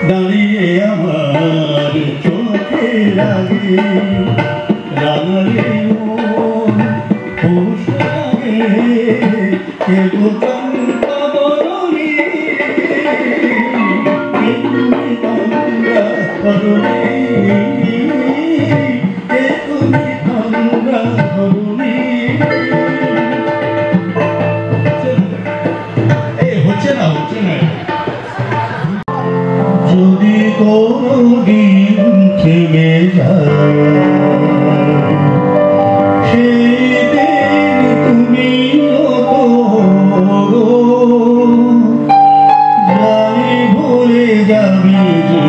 দাঁড়িয়ে আমার চোখে লাগে রাঙালে পুষ লাগে কেবল চম্পা বরণী তুমি তন্দ্রা কোনদিন থেমে যায় সেদিন তুমি জানি ভুলে যাবি যে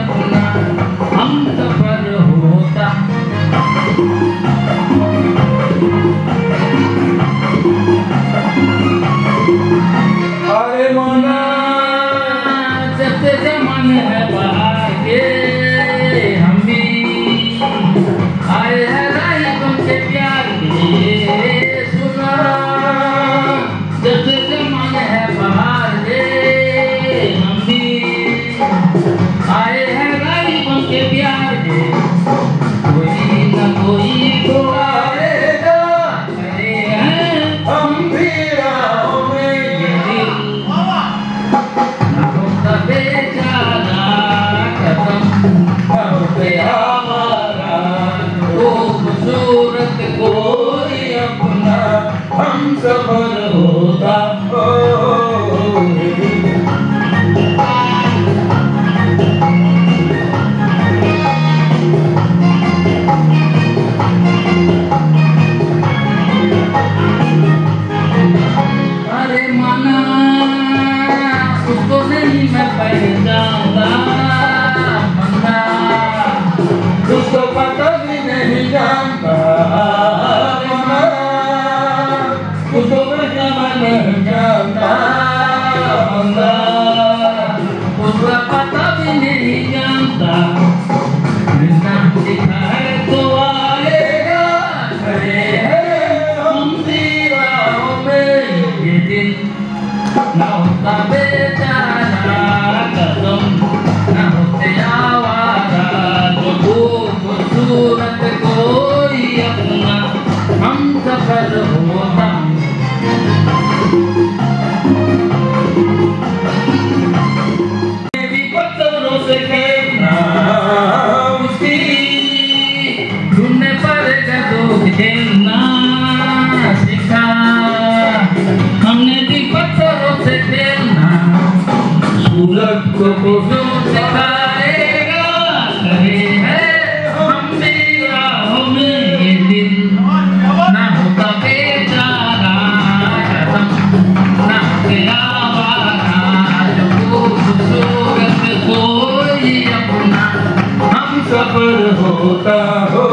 अपना हम सफर होता। अरे मना जब से मन है बाहर के हम भी आए हैं राही तुमसे प्यार के सुना। जब से मन है बाहर के हम भी आए हैं राही तुमसे प्यार के। कोई न कोई तो आएगा खड़े हैं हम भी राहों में। ये दिल ना होता बेचारा खत्म ना होते हमारा खूबसूरत कोई अपना हम सफर होता। अरे मना उसको नहीं मैं पहचानता। मना उसको पता भी नहीं जानता। मना उसको पता नहीं जानता। मना उसका पता भी नहीं जानता। नाम लिखा है तो आएगा खड़े हैं हम भी राहों में। ये दिन ना होता बेचारा कदम ना होते आवारा जो खूबसूरत कोई अपना हम सफर होता। भी पत्थरों से खेलना उसकी ढूंढने पड़ेगा तो खेलना सीखा। हमने भी पत्थरों से खेलना सूरज को जो सिखाएगा खड़े हैं हम भी राहों में। ये दिन ना होता बेचारा खत्म ना होते आवारा जो खूबसूरत कोई अपना हम सफर होता हो।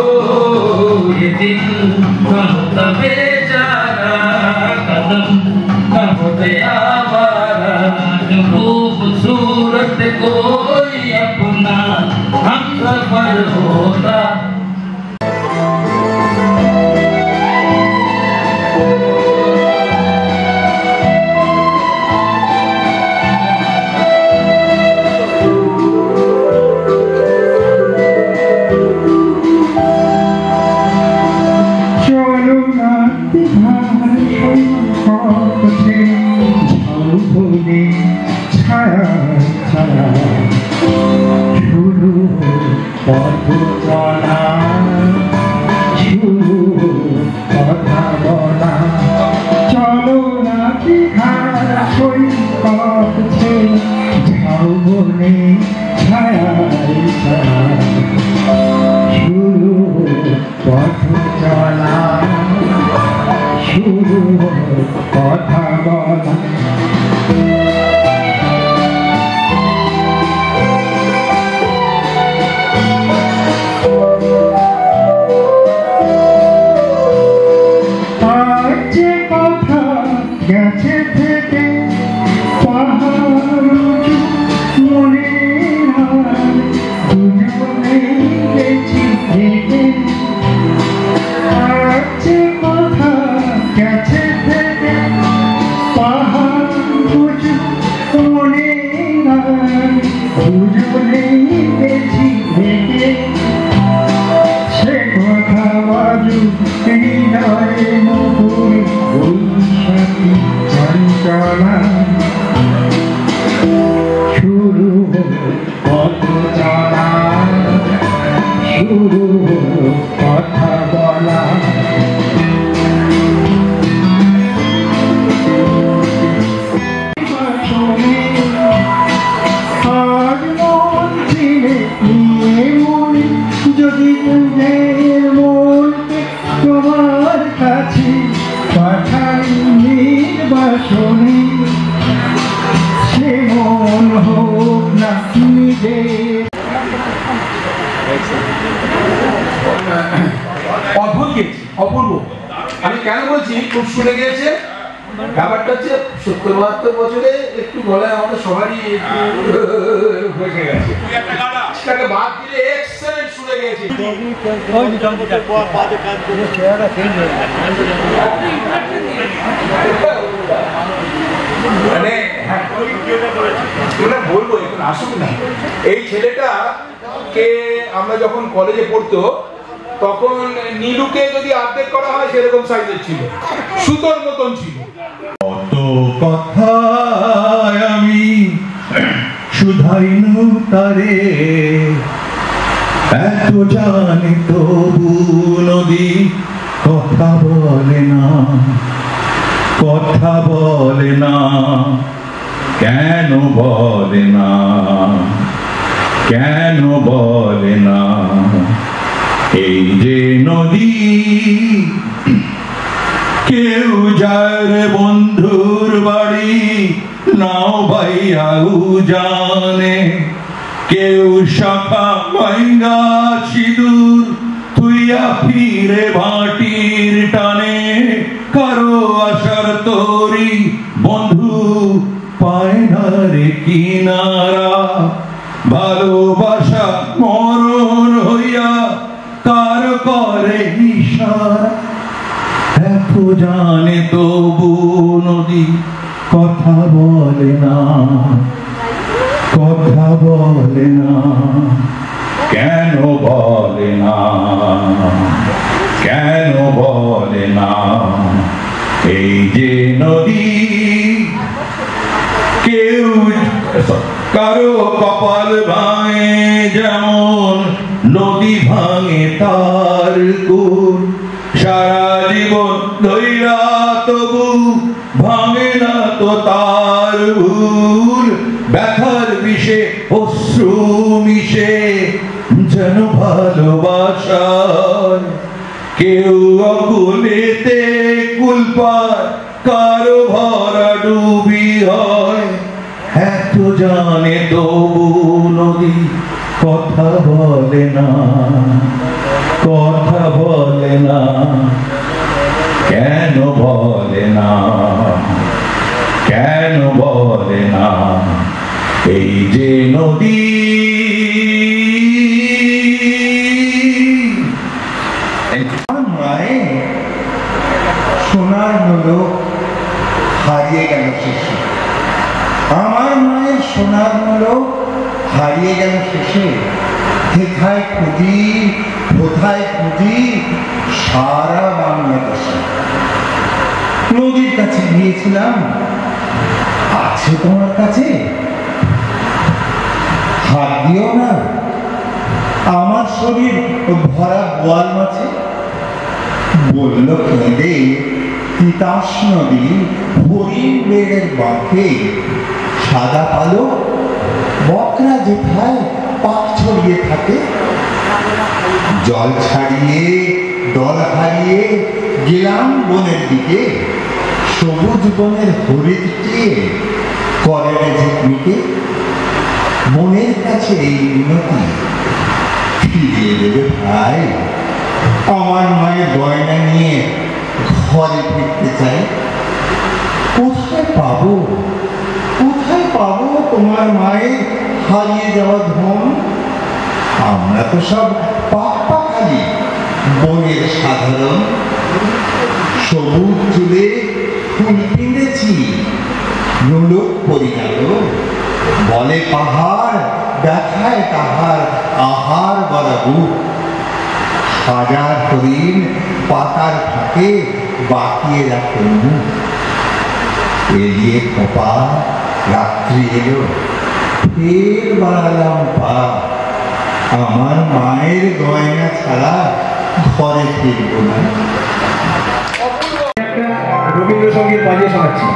ये दिल ना होता बेचारा कदम ना होते आवारा जो खूबसूरत कोई अपना हम सफर होता। চলো রাতে ভার সৈকতে ঝলমলে ছায়া ছায়া শুরু পথ চলা শুরু কথা বলা। চলো রাতে ভার সৈকতে ঝলমলে ছায়া ছায়া শুরু পথ চলা শুরু কথা বলা। আর যে কথা গেছে থেকে পাহাড় উঁচু মনে হয় দুজনে গেছি থেকে। আর যে কথা গেছে থেকে পাহাড় উঁচু মনে হয় দুজনে গেছি থেকে। সে কথা বাজু হৃদয়ে মুকুল বৈশাখী চঞ্চলা শুরু পথ চলা শুরু কথা বলা। আজ মন ছিলে নিয়ে মনে যদি তুদের মনকে তোমার কাছে পাঠাই নির্বাসনে সে মন হোক না নিজের অদ্ভুত গেয়েছে, অপূর্ব। আমি কেন বলছি খুব শুনে গিয়েছে, ব্যাপারটা হচ্ছে 70-72 বছরে একটু গলায় আমাদের সবারই হয়ে গেছে, সেটাকে বাদ দিলে এক্সেলেন্ট শুনে গিয়েছে। মানে বলবো এখন আসুক না, এই ছেলেটা কে আমরা যখন কলেজে পড়তো তখন নীলুকে যদি আপডেট করা হয় সেরকম সাইজের ছিল, সুতোর মতন ছিল। কত কথা আমি শুধাইনু তারে, এত জানি তবু নদী কথা বলে না, কথা বলে না, কেন বলে না, কেন বলে না? এই যে নদী কেউ যায় বন্ধুর বাড়ি নাও ভাইয়াউ জানে, কেউ শাখা ভাঙ্গা সিঁদুর তুইয়া ফিরে ভাটির টানে, কারো আশার তরি বন্ধু পায় না রে কিনারা, ভালোবাসা মরণ হইয়া কার করে ইশারা, এত জানে তবু নদী কথা বলে না, কথা বলে না, কেন বলে না, কেন বলে না? এই যে নদী কেউ কারো কপাল ভাঙে যেমন নদী ভাঙে তার কুল, সারা জীবন ধৈরা তবু ভাঙে না তো তার ভুল, ব্যথার বিষে অশ্রু মিশে যেন ভালোবাসায়, কেউ অকুলেতে কুল পায়, কারো ভরা ডুবি হয়, এত জানে তবু নদী কথা বলে না, কথা বলে না, কেন বলে না, কেন বলে না? এই যে নদী সোনার নোলক হারিয়ে গেল শেষে, আমার মায়ের সোনার নোলক হারিয়ে গেল শেষে, কোথায় খুঁজি কোথায় খুঁজি সারা বাংলাদেশে। নদীর কাছে গিয়েছিলাম, আছে তোমার কাছে? হাত দিও না, আমার শরীর ভরা বোয়াল মাছে। বলল কেঁদে তিতাস নদী হরিণ বেড়ের বাঁকে, সাদা কালো বকরা যেথায় পাক ছড়িয়ে থাকে, জল ছাড়িয়ে দল হারিয়ে গেলাম বনের দিকে, সবুজ বনের হরিণ চেয়ে করে ঝিকমিকে। মনের কাছে এই মিনতি ফিরিয়ে দেবে ভাই, আমার মায়ের গয়না নিয়ে ঘরে ফিরতে চাই। কোথায় পাবো, কোথায় পাবো তোমার মায়ের হারিয়ে যাওয়া ধন? আমরা তো সব পাখালি বনের সাধারণ, সবুজ চুলে ফুল পিঁধেছি, নোলক পরিণাত, বলে পাহাড় দেখায় তাহার আহার বরাবু, হাজার হরিণ পাতার ফাঁকে বাকিয়ে রাখে মুখ। এলিয়ে খোপা রাত্রি এলো, ফের বাড়ালাম পা, আমার মায়ের গয়না ছাড়া ঘরে ফিরব না। রবীন্দ্রসঙ্গীত বাজিয়ে শোনাচ্ছি।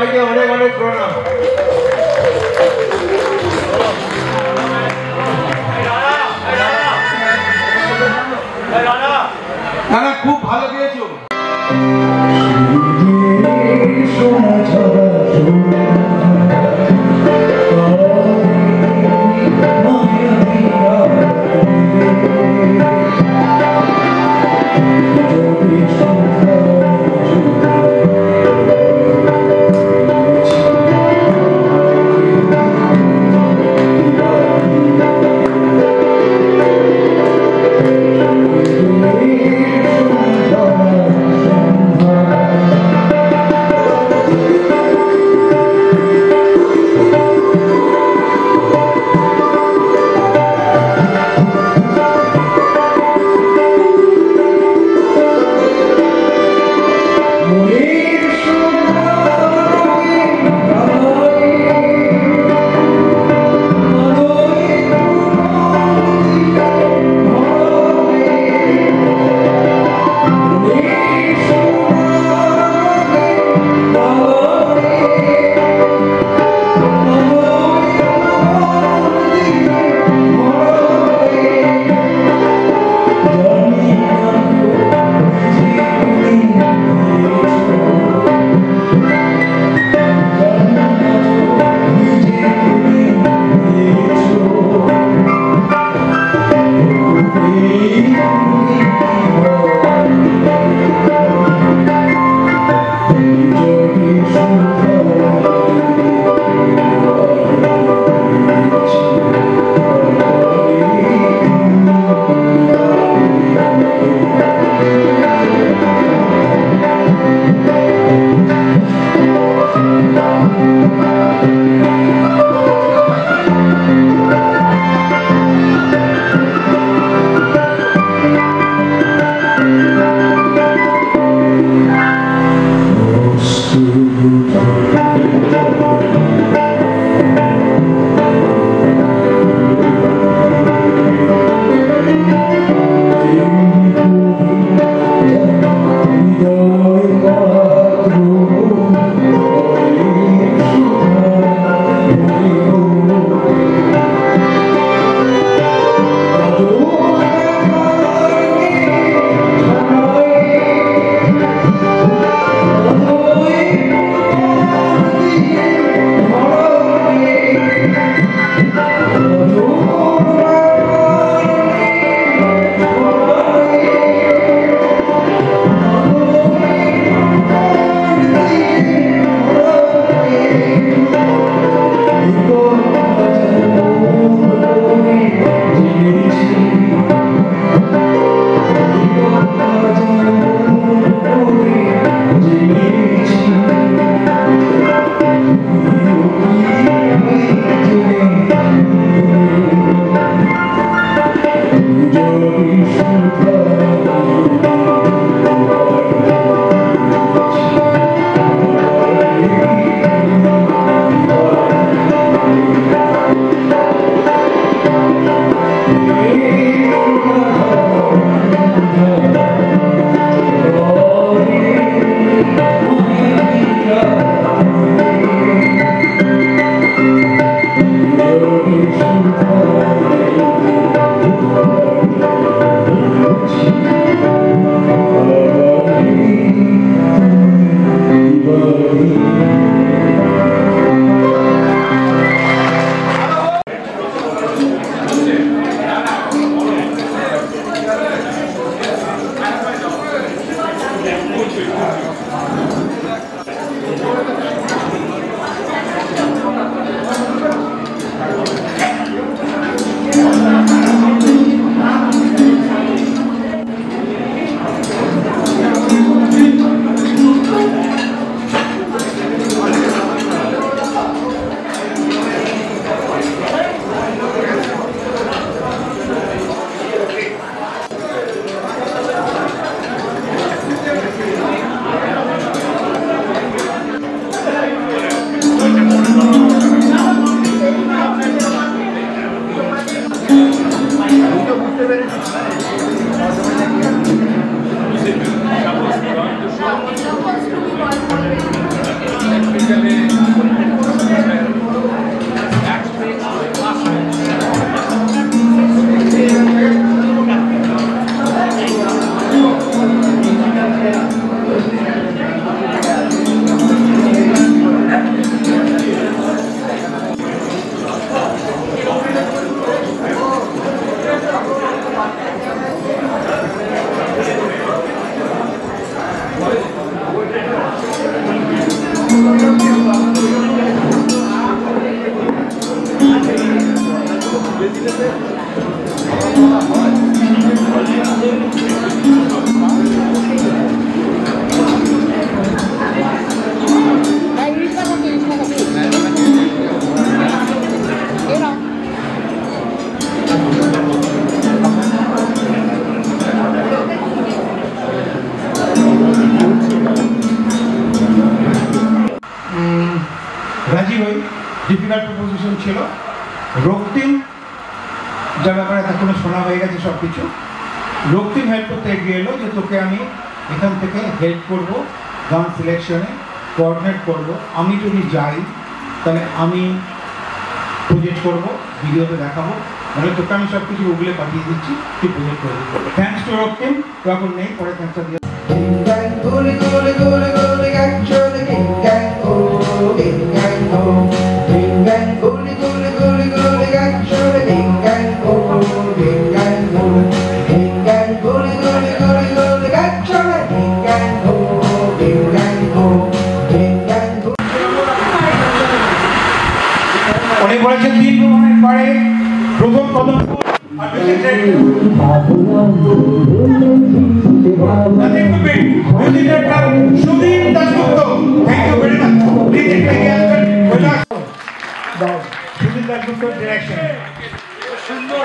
সবাইকে অনেক অনেক প্রণাম। না খুব ভালো গিয়েছো। ডিফিকাল্ট প্রপোজিশন ছিল। রক্তিম, যার ব্যাপারে এতক্ষণে শোনা হয়ে গেছে সব কিছু, রক্তিম হেল্প করতে এগিয়ে এলো যে তোকে আমি এখান থেকে হেল্প করব, গান সিলেকশনে কোঅর্ডিনেট করব। আমি যদি যাই তাহলে আমি প্রজেক্ট করব, ভিডিওতে দেখাবো, মানে তোকে আমি সব কিছু গুগলে পাঠিয়ে দিচ্ছি, তুই প্রজেক্ট করে দিতে। থ্যাংকস টু রক্তিম, তো এখন নেই, পরে থ্যাংকসটা দিয়ে অনেক বলেছেন 3 ভ্রমণের পরে প্রথম কদম Sudip Dasgupta, thank you very much. Sudip Dasgupta direction সুন্দর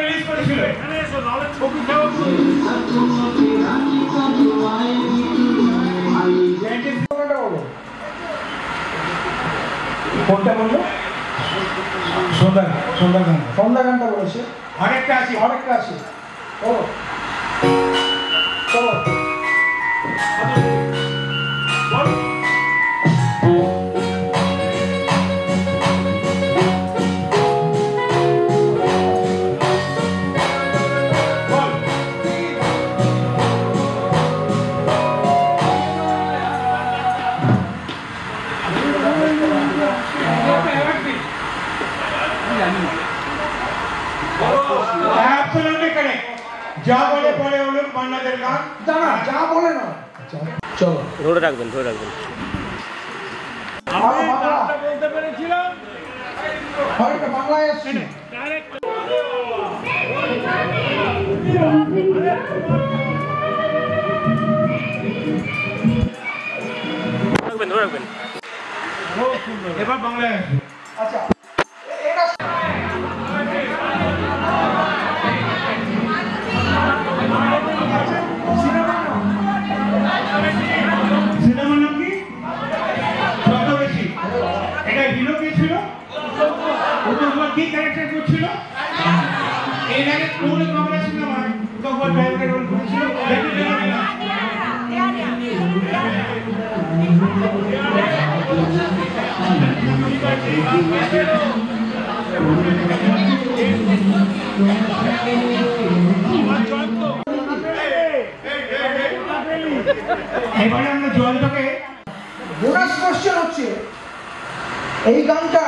রিলিজ করেছিল। কোনটা বললো? সন্ধ্যা গানটা বলেছে। আরেকটা আছে ও চলো যা বলে পরে হলো বান্নাদের গান, জানা যা বলে না। চলো ধরে রাখবেন বলতে পেরেছিলাম হয়তো বাংলায় আসছি। ধরে রাখবেন। এবার বাংলায় আসছি। আচ্ছা সিনেমার নাম কি? ছদ্মবেশী। এটা হিরো কে ছিল? তোমার কি ক্যারেক্টার করছিল? এই লাগে কোন বাংলা সিনেমায় তখন ড্রাইভারের রোল করেছিল। এবারে আমরা জয়ন্তকে বোনাস কোশ্চেন হচ্ছে এই গানটা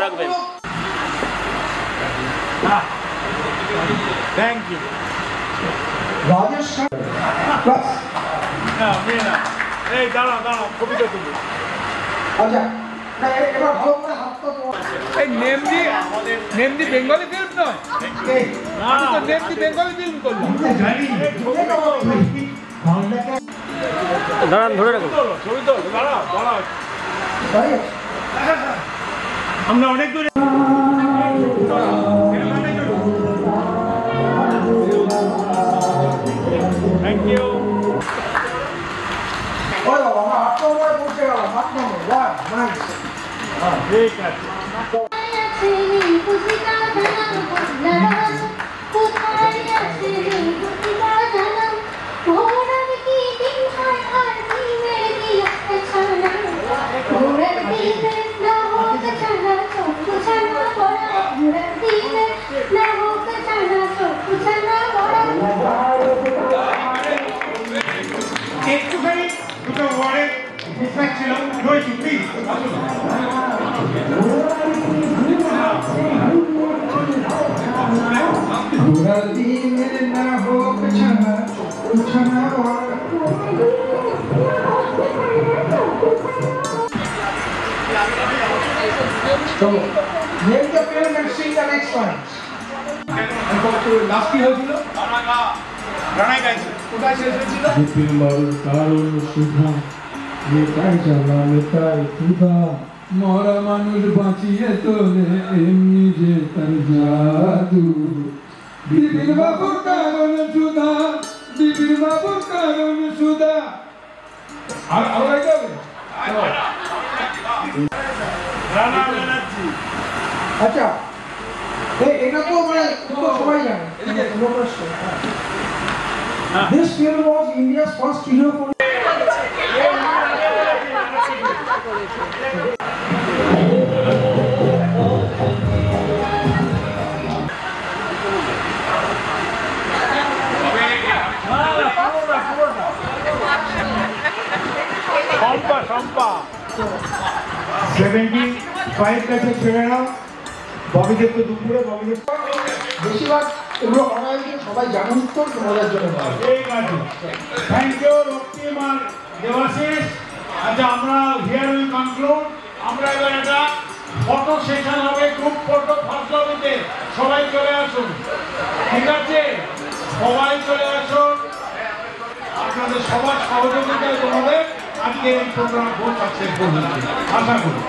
রাখবেন। থ্যাংক ইউ রাজেশ প্লাস এই দাঁড়াও কবিতা তুমি। আচ্ছা এবার ভালো করে হাতটা এই নেমদি বেঙ্গলি ফিল্ম নয়, আমি তো নেমদি বেঙ্গলি ফিল্ম করলাম। দাঁড়ান, ধরে রাখুন। আমরা অনেক দূরে থ্যাংক ইউ। ওই বাবা আমার 8 নম্বরে পৌঁছে গেলাম। 8 নম্বর নাইস। ঠিক আছে। একটুখানি দুটো ওয়ার্ডের মিসম্যাচ ছিল, রয়েছে প্লিজ মরা মানুষ বাঁচিয়ে তোলে এমনি যে তার জাদু। বিপিন বাবুর কারণ সুধা, বিপিন বাবুর কারণ সুধা, আর আরো গাইতে হবে আচ্ছা এটা তো মানে সবাই জানে This film was India's first hero for Sampa. 75 কাছে ছেড়ে নাও ববিদের তো দুপুরে ববিদের বেশিরভাগ এগুলো করা হয়েছে সবাই জানেন তো মজার জন্য ঠিক আছে থ্যাংক ইউ রক্তিম আর দেবাশিস আচ্ছা আমরা হিয়ার উইল কনক্লুড আমরা এবার একটা ফটো সেশন হবে গ্রুপ ফটো ফার্স্ট লবিতে সবাই চলে আসুন ঠিক আছে সবাই চলে আসুন আপনাদের সবার সহযোগিতায় তোমাদের আজকে এই প্রোগ্রাম খুব সাকসেসফুল হয়েছে আশা করি